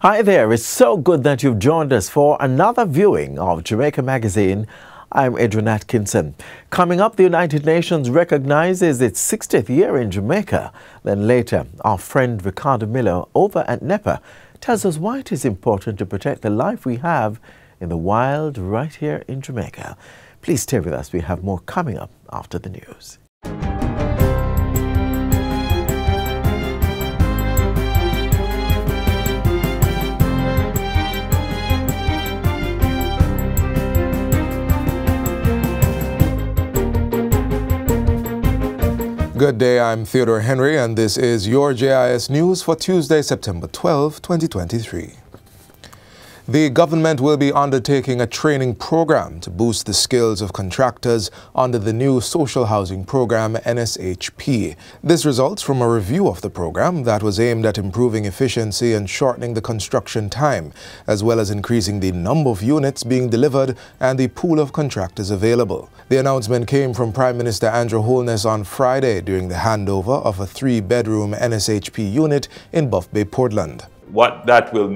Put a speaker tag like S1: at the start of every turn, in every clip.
S1: Hi there, it's so good that you've joined us for another viewing of Jamaica Magazine. I'm Adrian Atkinson. Coming up, the United Nations recognizes its 60th year in Jamaica. Then later, our friend Ricardo Miller over at NEPA tells us why it is important to protect the life we have in the wild right here in Jamaica. Please stay with us. We have more coming up after the news.
S2: Good day, I'm Theodore Henry, and this is your JIS News for Tuesday, September 12, 2023. The government will be undertaking a training program to boost the skills of contractors under the new social housing program NSHP. This results from a review of the program that was aimed at improving efficiency and shortening the construction time, as well as increasing the number of units being delivered and the pool of contractors available. The announcement came from Prime Minister Andrew Holness on Friday during the handover of a 3-bedroom NSHP unit in Buff Bay, Portland.
S3: What that will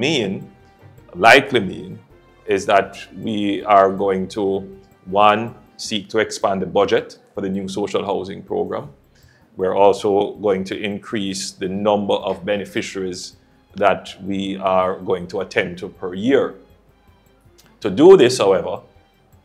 S3: likely mean is that we are going to, one, seek to expand the budget for the new social housing program. We're also going to increase the number of beneficiaries that we are going to attend to per year. To do this, however,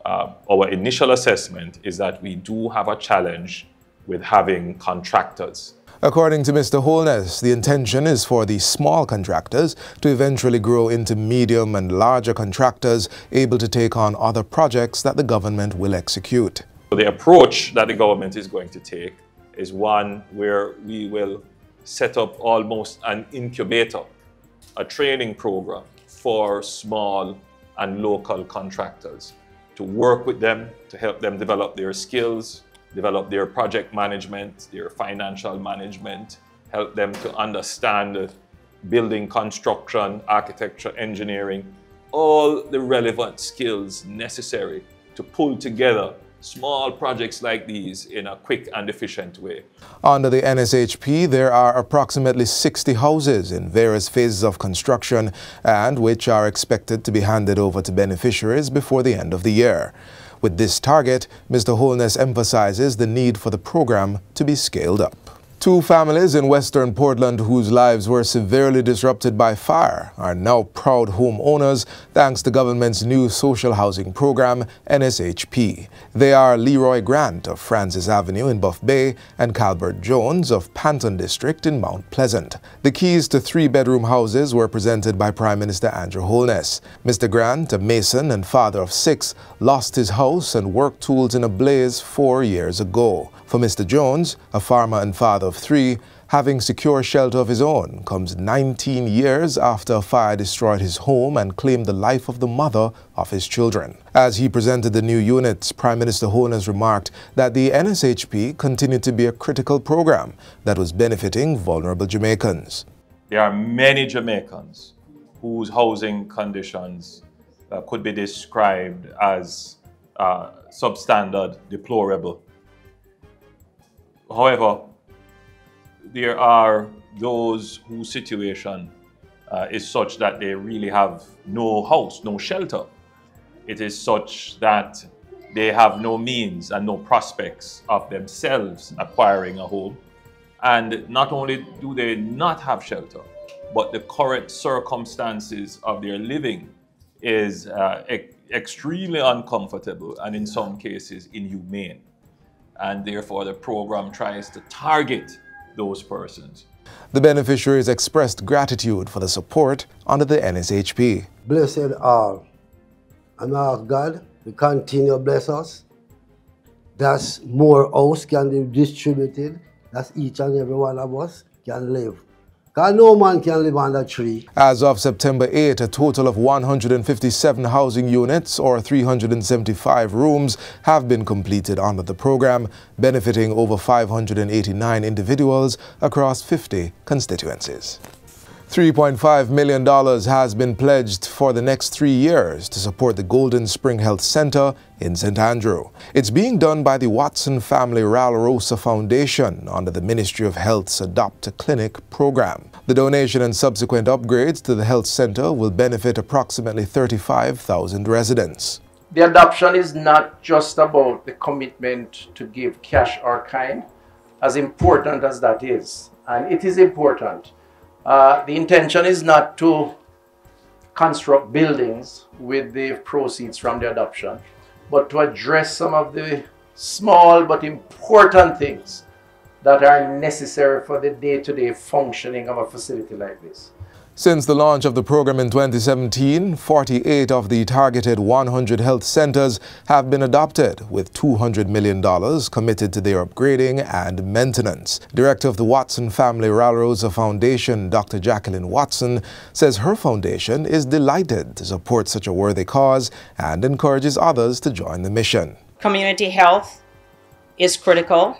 S3: our initial assessment is that we do have a challenge with having contractors.
S2: According to Mr. Holness, the intention is for the small contractors to eventually grow into medium and larger contractors able to take on other projects that the government will execute.
S3: The approach that the government is going to take is one where we will set up almost an incubator, a training program for small and local contractors to work with them, to help them develop their skills, develop their project management, their financial management, help them to understand building construction, architecture, engineering, all the relevant skills necessary to pull together small projects like these in a quick and efficient way.
S2: Under the NSHP, there are approximately 60 houses in various phases of construction and which are expected to be handed over to beneficiaries before the end of the year. With this target, Mr. Holness emphasizes the need for the program to be scaled up. 2 families in Western Portland whose lives were severely disrupted by fire are now proud homeowners thanks to government's new social housing program, NSHP. They are Leroy Grant of Francis Avenue in Buff Bay and Calbert Jones of Panton District in Mount Pleasant. The keys to 3-bedroom houses were presented by Prime Minister Andrew Holness. Mr. Grant, a mason and father of 6, lost his house and work tools in a blaze 4 years ago. For Mr. Jones, a farmer and father of 3, having secure shelter of his own comes 19 years after a fire destroyed his home and claimed the life of the mother of his children. As he presented the new units, Prime Minister Holness remarked that the NSHP continued to be a critical program that was benefiting vulnerable Jamaicans.
S3: There are many Jamaicans whose housing conditions could be described as substandard, deplorable. However, there are those whose situation is such that they really have no house, no shelter. It is such that they have no means and no prospects of themselves acquiring a home. And not only do they not have shelter, but the current circumstances of their living is extremely uncomfortable and in some cases inhumane. And therefore the program tries to target those persons.
S2: The beneficiaries expressed gratitude for the support under the NSHP.
S4: Blessed all, and ask God to continue to bless us. That's more house can be distributed, that's each and every one of us can live. Because no man can live on the tree.
S2: As of September 8, a total of 157 housing units or 375 rooms have been completed under the program, benefiting over 589 individuals across 50 constituencies. $3.5 million has been pledged for the next 3 years to support the Golden Spring Health Center in St. Andrew. It's being done by the Watson Family Ralrosa Foundation under the Ministry of Health's Adopt a Clinic program. The donation and subsequent upgrades to the health center will benefit approximately 35,000 residents.
S5: The adoption is not just about the commitment to give cash or kind, as important as that is, and it is important. The intention is not to construct buildings with the proceeds from the adoption, but to address some of the small but important things that are necessary for the day-to-day functioning of a facility like this.
S2: Since the launch of the program in 2017, 48 of the targeted 100 health centers have been adopted, with $200 million committed to their upgrading and maintenance. Director of the Watson Family Ralrosa Foundation, Dr. Jacqueline Watson, says her foundation is delighted to support such a worthy cause and encourages others to join the mission.
S6: Community health is critical.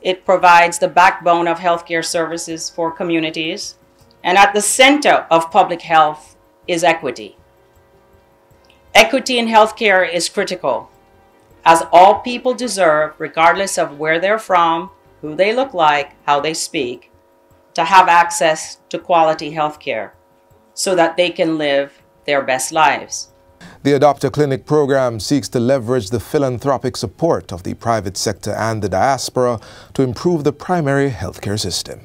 S6: It provides the backbone of healthcare services for communities. And at the center of public health is equity. Equity in healthcare is critical, as all people deserve, regardless of where they're from, who they look like, how they speak, to have access to quality healthcare so that they can live their best lives.
S2: The Adopt a Clinic program seeks to leverage the philanthropic support of the private sector and the diaspora to improve the primary healthcare system.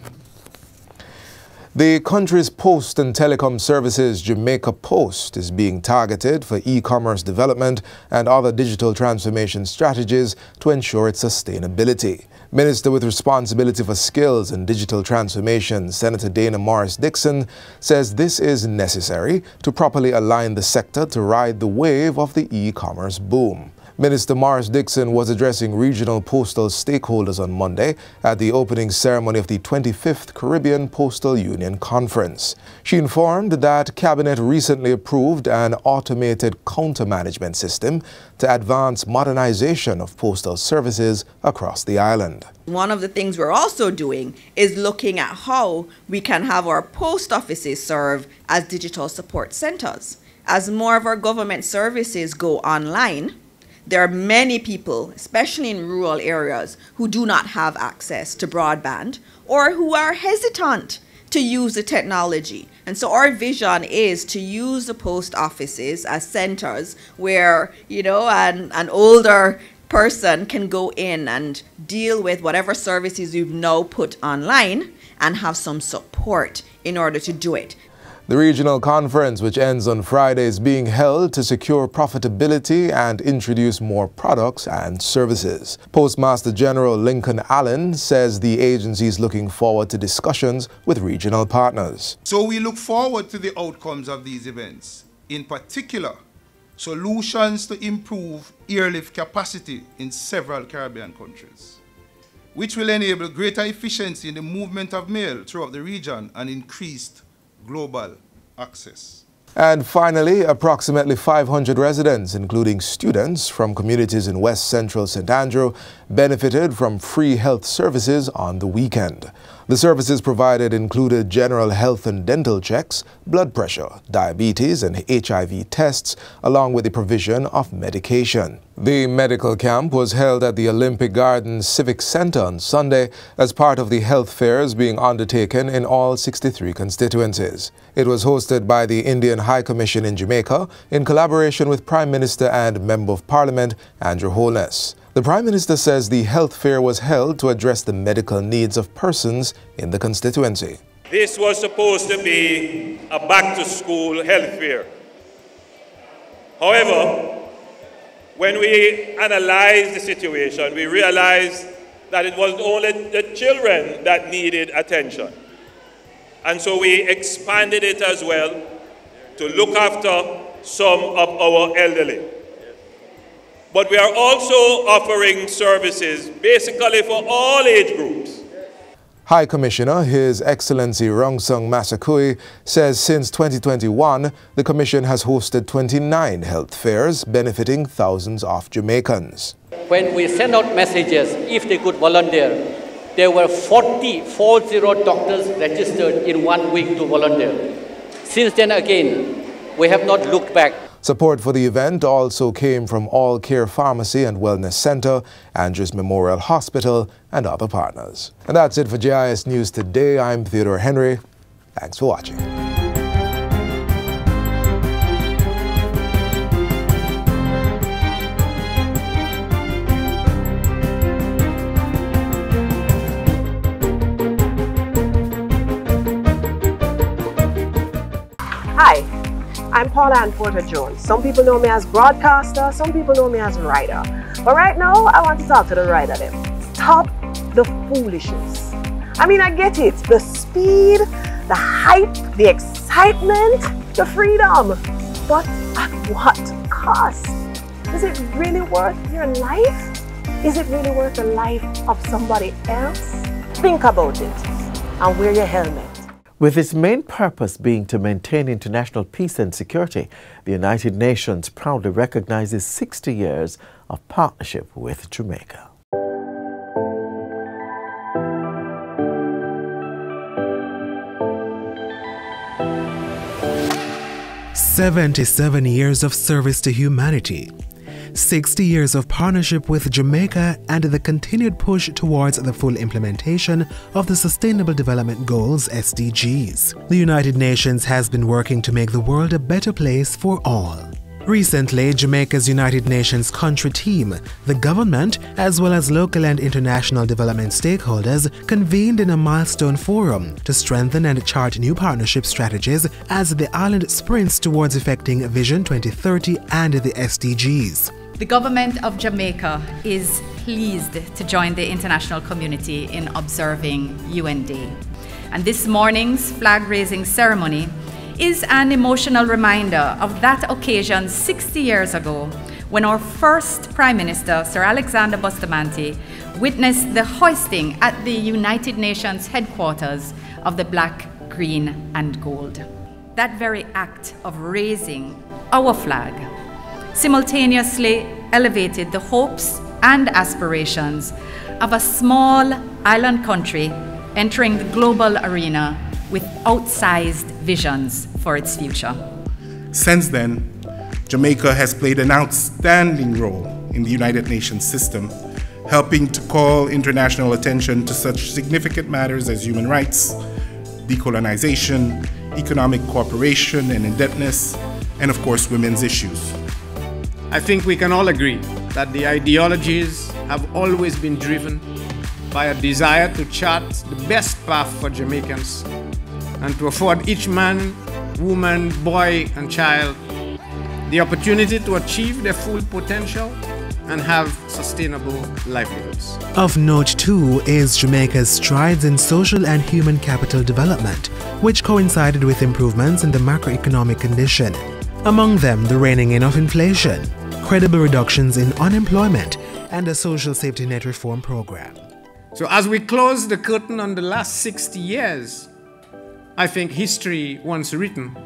S2: The country's post and telecom services, Jamaica Post, is being targeted for e-commerce development and other digital transformation strategies to ensure its sustainability. Minister with responsibility for skills and digital transformation, Senator Dana Morris-Dixon, says this is necessary to properly align the sector to ride the wave of the e-commerce boom. Minister Morris-Dixon was addressing regional postal stakeholders on Monday at the opening ceremony of the 25th Caribbean Postal Union Conference. She informed that Cabinet recently approved an automated counter management system to advance modernization of postal services across the island.
S7: One of the things we're also doing is looking at how we can have our post offices serve as digital support centers. As more of our government services go online, there are many people, especially in rural areas, who do not have access to broadband or who are hesitant to use the technology. And so our vision is to use the post offices as centers where, an older person can go in and deal with whatever services you've now put online and have some support in order to do it.
S2: The regional conference, which ends on Friday, is being held to secure profitability and introduce more products and services. Postmaster General Lincoln Allen says the agency is looking forward to discussions with regional partners.
S8: So we look forward to the outcomes of these events, in particular, solutions to improve airlift capacity in several Caribbean countries, which will enable greater efficiency in the movement of mail throughout the region and increased global access.
S2: And finally, approximately 500 residents, including students from communities in West Central St. Andrew, benefited from free health services on the weekend. The services provided included general health and dental checks, blood pressure, diabetes, and HIV tests, along with the provision of medication. The medical camp was held at the Olympic Gardens Civic Center on Sunday as part of the health fairs being undertaken in all 63 constituencies. It was hosted by the Indian High Commission in Jamaica in collaboration with Prime Minister and Member of Parliament Andrew Holness. The Prime Minister says the health fair was held to address the medical needs of persons in the constituency.
S9: This was supposed to be a back-to-school health fair. However, when we analyzed the situation, we realized that it was only the children that needed attention. And so we expanded it as well to look after some of our elderly. But we are also offering services basically for all age groups.
S2: High Commissioner, His Excellency Rongsung Masakui, says since 2021, the Commission has hosted 29 health fairs benefiting thousands of Jamaicans.
S10: When we send out messages, if they could volunteer, there were 40 doctors registered in 1 week to volunteer. Since then again, we have not looked back.
S2: Support for the event also came from All Care Pharmacy and Wellness Center, Andrews Memorial Hospital, and other partners. And that's it for JIS News Today. I'm Theodore Henry. Thanks for watching.
S11: Hi, I'm Paula Ann Porter-Jones. Some people know me as broadcaster, some people know me as writer. But right now, I want to talk to the writer then. Stop the foolishness. I mean, I get it. The speed, the hype, the excitement, the freedom. But at what cost? Is it really worth your life? Is it really worth the life of somebody else? Think about it and wear your helmet.
S1: With its main purpose being to maintain international peace and security, the United Nations proudly recognizes 60 years of partnership with Jamaica. "77 years of service to humanity, 60 years of partnership with Jamaica, and the continued push towards the full implementation of the Sustainable Development Goals (SDGs. The United Nations has been working to make the world a better place for all. Recently, Jamaica's United Nations country team, the government, as well as local and international development stakeholders convened in a milestone forum to strengthen and chart new partnership strategies as the island sprints towards effecting Vision 2030 and the SDGs.
S12: The government of Jamaica is pleased to join the international community in observing UN Day. And this morning's flag-raising ceremony is an emotional reminder of that occasion 60 years ago when our first Prime Minister, Sir Alexander Bustamante, witnessed the hoisting at the United Nations headquarters of the black, green and gold. That very act of raising our flag simultaneously elevated the hopes and aspirations of a small island country entering the global arena with outsized visions for its future.
S13: Since then, Jamaica has played an outstanding role in the United Nations system, helping to call international attention to such significant matters as human rights, decolonization, economic cooperation and indebtedness, and of course, women's issues.
S14: I think we can all agree that the ideologies have always been driven by a desire to chart the best path for Jamaicans and to afford each man, woman, boy, and child the opportunity to achieve their full potential and have sustainable livelihoods.
S1: Of note too is Jamaica's strides in social and human capital development, which coincided with improvements in the macroeconomic condition. Among them, the reining in of inflation, credible reductions in unemployment, and a social safety net reform program.
S14: So as we close the curtain on the last 60 years, I think history, once written,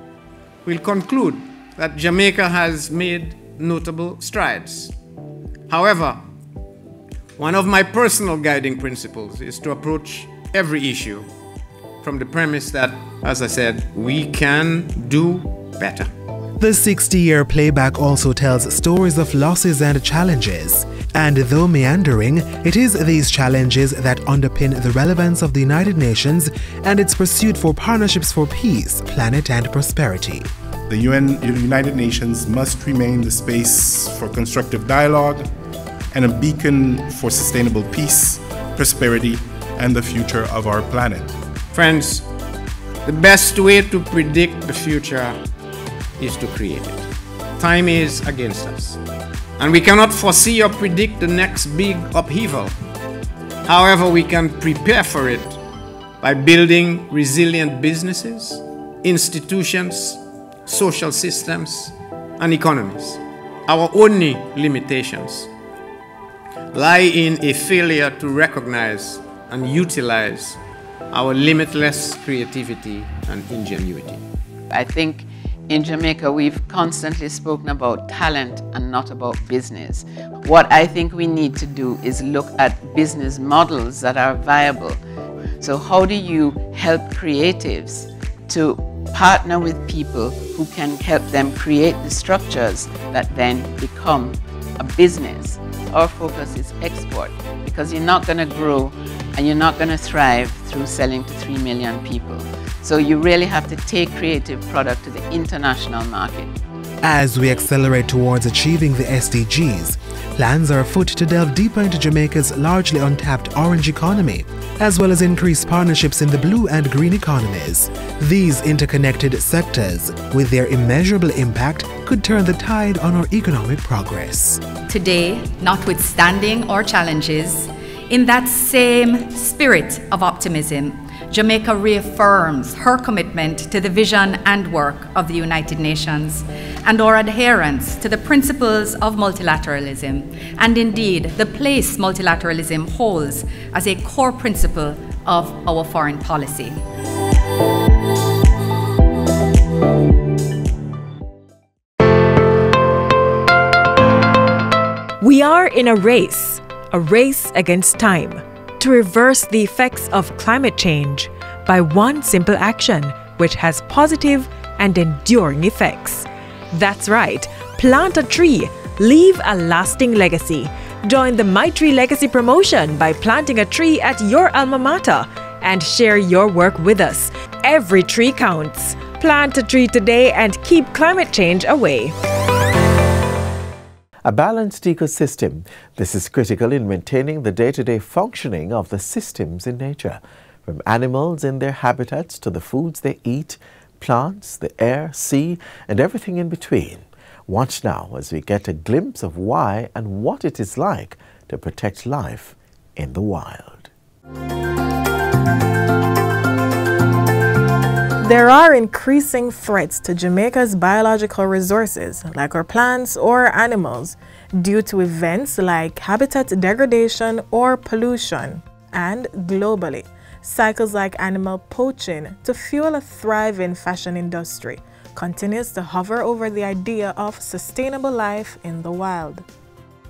S14: will conclude that Jamaica has made notable strides. However, one of my personal guiding principles is to approach every issue from the premise that, as I said, we can do better.
S1: The 60-year playback also tells stories of losses and challenges. And though meandering, it is these challenges that underpin the relevance of the United Nations and its pursuit for partnerships for peace, planet and prosperity.
S13: The United Nations must remain the space for constructive dialogue and a beacon for sustainable peace, prosperity, and the future of our planet.
S14: Friends, the best way to predict the future is to create it. Time is against us, and we cannot foresee or predict the next big upheaval. However, we can prepare for it by building resilient businesses, institutions, social systems, and economies. Our only limitations lie in a failure to recognize and utilize our limitless creativity and ingenuity.
S15: I think in Jamaica, we've constantly spoken about talent and not about business. What I think we need to do is look at business models that are viable. So how do you help creatives to partner with people who can help them create the structures that then become a business? Our focus is export, because you're not going to grow and you're not going to thrive through selling to 3 million people. So you really have to take creative product to the international market.
S16: As we accelerate towards achieving the SDGs, plans are afoot to delve deeper into Jamaica's largely untapped orange economy, as well as increase partnerships in the blue and green economies. These interconnected sectors, with their immeasurable impact, could turn the tide on our economic progress.
S12: Today, notwithstanding our challenges, in that same spirit of optimism, Jamaica reaffirms her commitment to the vision and work of the United Nations and our adherence to the principles of multilateralism, and indeed the place multilateralism holds as a core principle of our foreign policy.
S17: We are in a race against time, to reverse the effects of climate change by one simple action which has positive and enduring effects. That's right, plant a tree, leave a lasting legacy. Join the My Tree Legacy promotion by planting a tree at your alma mater and share your work with us. Every tree counts. Plant a tree today and keep climate change away.
S1: A balanced ecosystem. This is critical in maintaining the day-to-day functioning of the systems in nature, from animals in their habitats to the foods they eat, plants, the air, sea, and everything in between. Watch now as we get a glimpse of why and what it is like to protect life in the wild.
S11: There are increasing threats to Jamaica's biological resources, like our plants or animals, due to events like habitat degradation or pollution. And globally, cycles like animal poaching to fuel a thriving fashion industry continues to hover over the idea of sustainable life in the wild.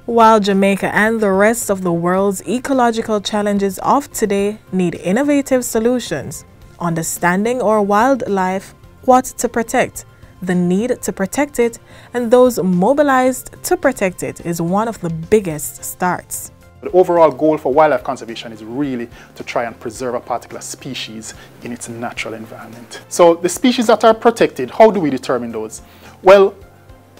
S11: While Jamaica and the rest of the world's ecological challenges of today need innovative solutions, understanding our wildlife, what to protect, the need to protect it, and those mobilized to protect it is one of the biggest starts.
S18: The overall goal for wildlife conservation is really to try and preserve a particular species in its natural environment. So the species that are protected, how do we determine those? Well,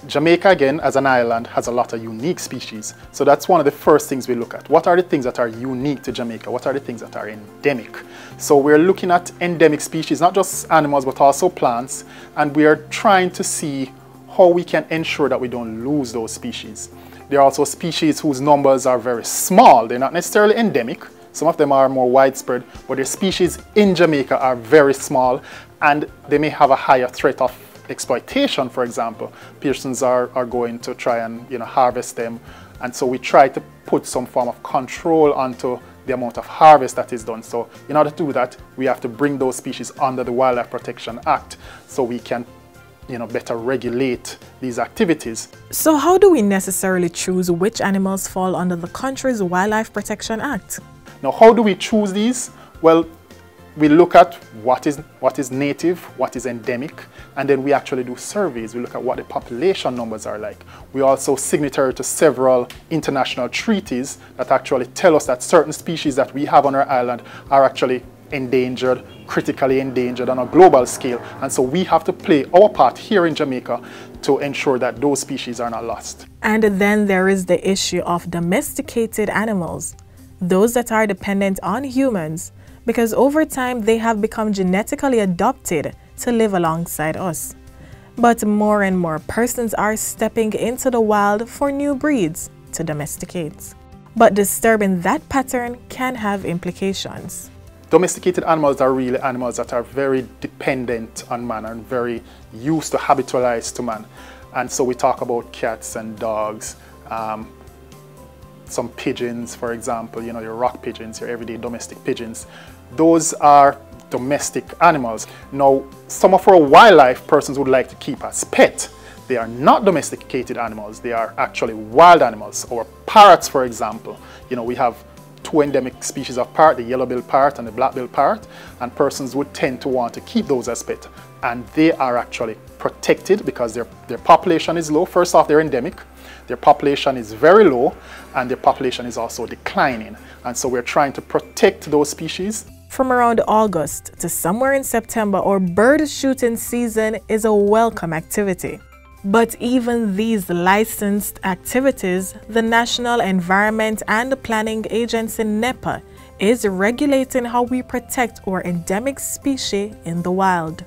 S18: Jamaica, again, as an island, has a lot of unique species. So that's one of the first things we look at. What are the things that are unique to Jamaica? What are the things that are endemic? So we're looking at endemic species, not just animals, but also plants. And we are trying to see how we can ensure that we don't lose those species. There are also species whose numbers are very small. They're not necessarily endemic. Some of them are more widespread, but their species in Jamaica are very small, and they may have a higher threat of exploitation. For example, persons are going to try and harvest them, and so we try to put some form of control onto the amount of harvest that is done. So in order to do that, we have to bring those species under the Wildlife Protection Act so we can better regulate these activities.
S11: So how do we necessarily choose which animals fall under the country's Wildlife Protection Act?
S18: Now, how do we choose these? Well, we look at what is native, what is endemic, and then we actually do surveys. We look at what the population numbers are like. We also signatory to several international treaties that actually tell us that certain species that we have on our island are actually endangered, critically endangered on a global scale. And so we have to play our part here in Jamaica to ensure that those species are not lost.
S11: And then there is the issue of domesticated animals, those that are dependent on humans, because over time they have become genetically adopted to live alongside us. But more and more persons are stepping into the wild for new breeds to domesticate. But disturbing that pattern can have implications.
S18: Domesticated animals are really animals that are very dependent on man and very used to habitualize to man. And so we talk about cats and dogs, some pigeons, for example, your rock pigeons, your everyday domestic pigeons. Those are domestic animals. Now, some of our wildlife persons would like to keep as pet. They are not domesticated animals, they are actually wild animals. Our parrots, for example, we have 2 endemic species of parrot, the yellow-billed parrot and the black-billed parrot, and persons would tend to want to keep those as pet. And they are actually protected because their population is low. First off, they're endemic, their population is very low, and their population is also declining. And so we're trying to protect those species.
S19: From around August to somewhere in September, our bird shooting season is a welcome activity. But even these licensed activities, the National Environment and Planning Agency NEPA is regulating how we protect our endemic species in the wild.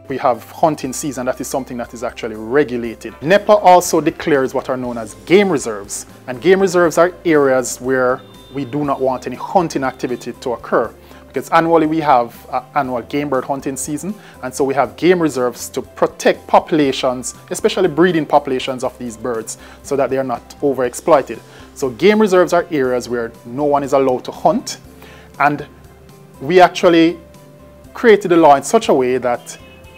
S18: We have hunting season, that is something that is actually regulated. NEPA also declares what are known as game reserves. And game reserves are areas where we do not want any hunting activity to occur. Because annually we have annual game bird hunting season, and so we have game reserves to protect populations, especially breeding populations of these birds, so that they are not overexploited. So game reserves are areas where no one is allowed to hunt, and we actually created a law in such a way that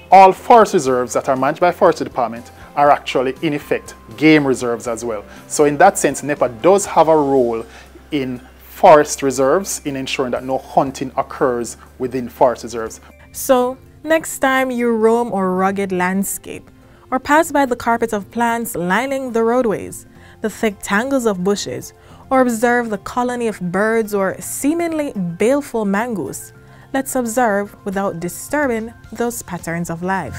S18: all forest reserves that are managed by Forestry Department are actually in effect game reserves as well. So in that sense, NEPA does have a role in forest reserves in ensuring that no hunting occurs within forest reserves.
S19: So, next time you roam our rugged landscape, or pass by the carpet of plants lining the roadways, the thick tangles of bushes, or observe the colony of birds or seemingly baleful mongoose, let's observe without disturbing those patterns of life.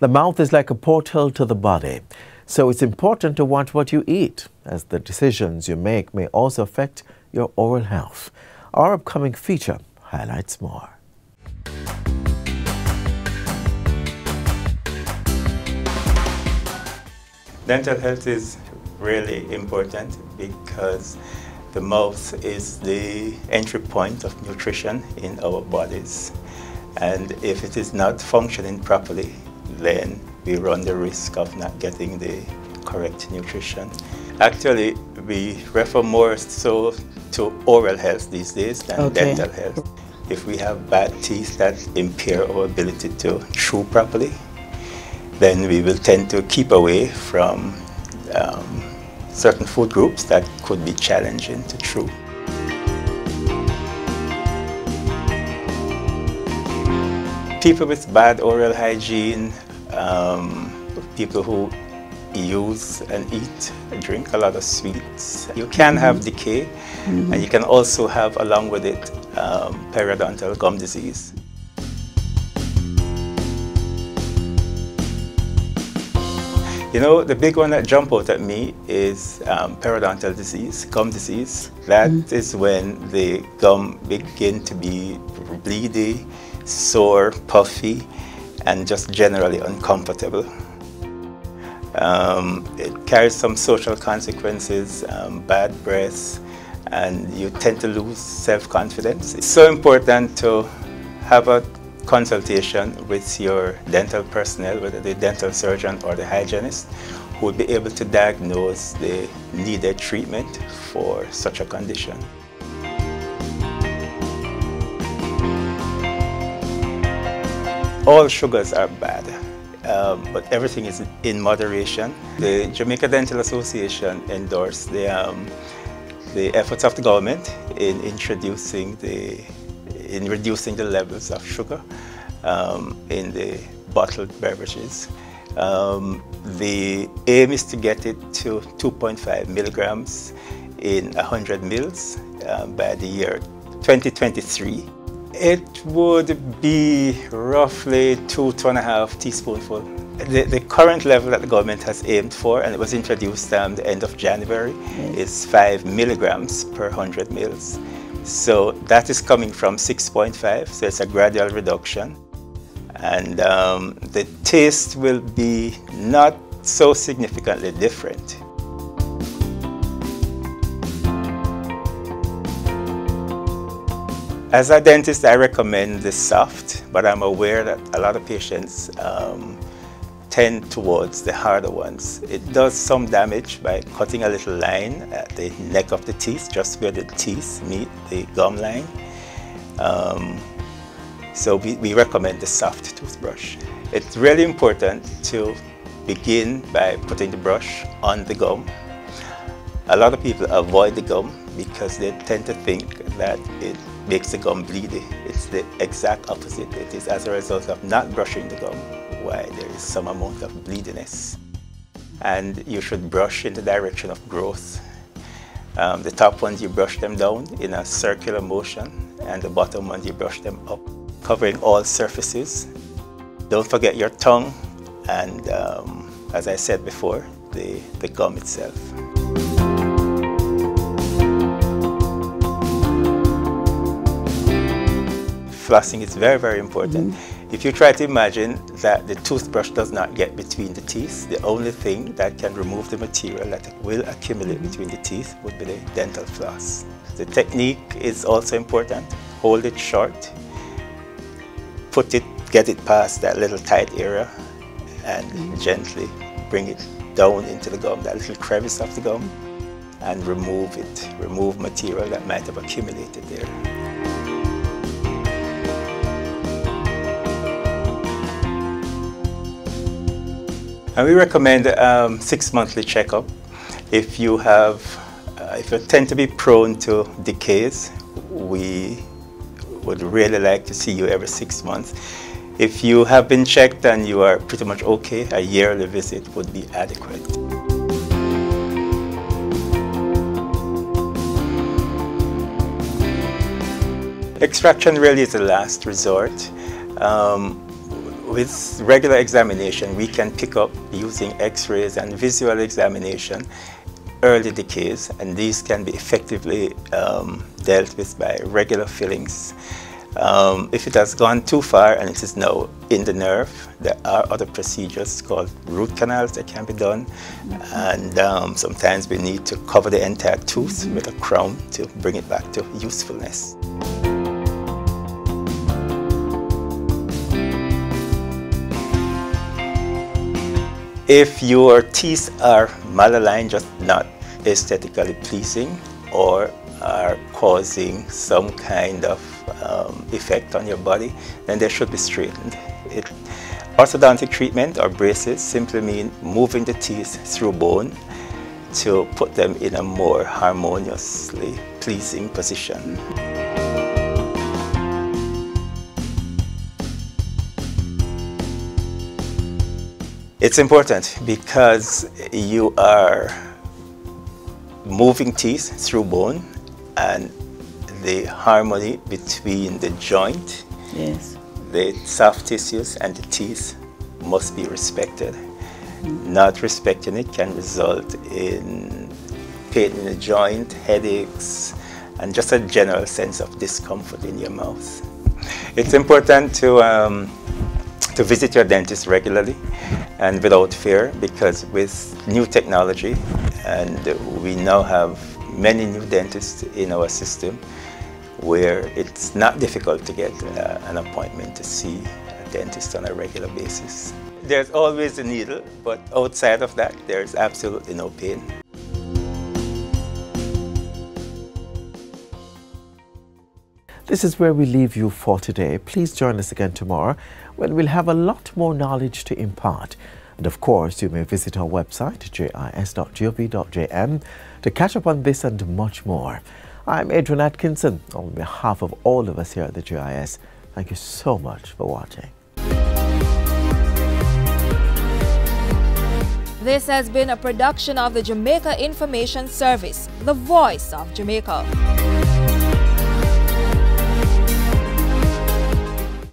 S1: The mouth is like a portal to the body, so it's important to watch what you eat, as the decisions you make may also affect your oral health. Our upcoming feature highlights more.
S20: Dental health is really important because the mouth is the entry point of nutrition in our bodies. And if it is not functioning properly, then we run the risk of not getting the correct nutrition. Actually, we refer more so to oral health these days than dental health. If we have bad teeth that impair our ability to chew properly, then we will tend to keep away from certain food groups that could be challenging to chew. People with bad oral hygiene, people who use and eat, drink a lot of sweets. You can have decay, and you can also have, along with it, periodontal gum disease. You know, the big one that jump out at me is periodontal disease, gum disease. That is when the gum begin to be bleedy, sore, puffy, and just generally uncomfortable. It carries some social consequences, bad breath, and you tend to lose self-confidence. It's so important to have a consultation with your dental personnel, whether the dental surgeon or the hygienist, who will be able to diagnose the needed treatment for such a condition. All sugars are bad, but everything is in moderation. The Jamaica Dental Association endorsed the efforts of the government in reducing the levels of sugar in the bottled beverages. The aim is to get it to 2.5 milligrams in 100 mils by the year 2023. It would be roughly 2.5 teaspoonful. The current level that the government has aimed for, and it was introduced the end of January, is 5 milligrams per 100 mils. So that is coming from 6.5, so it's a gradual reduction. And the taste will be not so significantly different. As a dentist, I recommend the soft but I'm aware that a lot of patients tend towards the harder ones. It does some damage by cutting a little line at the neck of the teeth, just where the teeth meet the gum line. So we recommend the soft toothbrush. It's really important to begin by putting the brush on the gum. A lot of people avoid the gum because they tend to think that it makes the gum bleedy. It's the exact opposite. It is as a result of not brushing the gum why there is some amount of bleediness. And you should brush in the direction of growth. The top ones, you brush them down in a circular motion, and the bottom ones, you brush them up, covering all surfaces. Don't forget your tongue and, as I said before, the gum itself. Flossing is very, very important. If you try to imagine that the toothbrush does not get between the teeth, the only thing that can remove the material that will accumulate between the teeth would be the dental floss. The technique is also important. Hold it short, get it past that little tight area, and gently bring it down into the gum, that little crevice of the gum, and remove it. Remove material that might have accumulated there. And we recommend 6 monthly checkup. If you tend to be prone to decays, we would really like to see you every 6 months. If you have been checked and you are pretty much okay, a yearly visit would be adequate. Extraction really is the last resort. With regular examination, we can pick up using x-rays and visual examination early decays, and these can be effectively dealt with by regular fillings. If it has gone too far and it is now in the nerve, there are other procedures called root canals that can be done, and sometimes we need to cover the entire tooth with a crown to bring it back to usefulness. If your teeth are malaligned, just not aesthetically pleasing, or are causing some kind of effect on your body, then they should be straightened. Orthodontic treatment or braces simply mean moving the teeth through bone to put them in a more harmoniously pleasing position. It's important because you are moving teeth through bone, and the harmony between the joint, the soft tissues and the teeth must be respected. Not respecting it can result in pain in the joint, headaches, and just a general sense of discomfort in your mouth. It's important to visit your dentist regularly and without fear, because with new technology, and we now have many new dentists in our system, where it's not difficult to get an appointment to see a dentist on a regular basis. There's always a needle, but outside of that, there's absolutely no pain.
S1: This is where we leave you for today. Please join us again tomorrow when we'll have a lot more knowledge to impart. And of course, you may visit our website, jis.gov.jm, to catch up on this and much more. I'm Adrian Atkinson. On behalf of all of us here at the JIS, thank you so much for watching.
S21: This has been a production of the Jamaica Information Service, the voice of Jamaica.